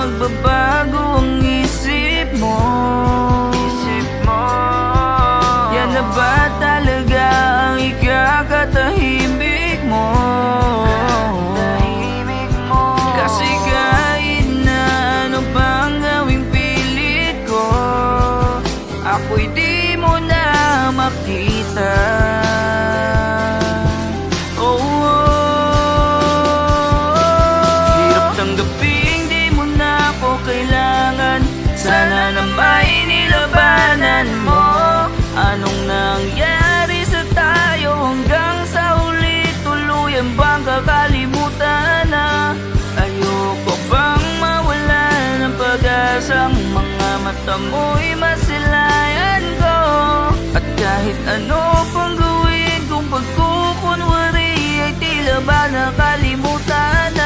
magbabago ang isip mo? Yan na ba talaga ang ikakatahimik mo? Kasi kahit na ano pang gawing pilit ko, ako'y di mo na makita. Sana na may nilabanan mo. Anong nangyari sa tayo hanggang sa huli? Tuluyan bang kakalimutan na? Ayoko bang mawala ng pag-asang mga mata mo'y masilayan ko? At kahit ano pang gawin kung pagkukunwari ay tila ba nakalimutan na?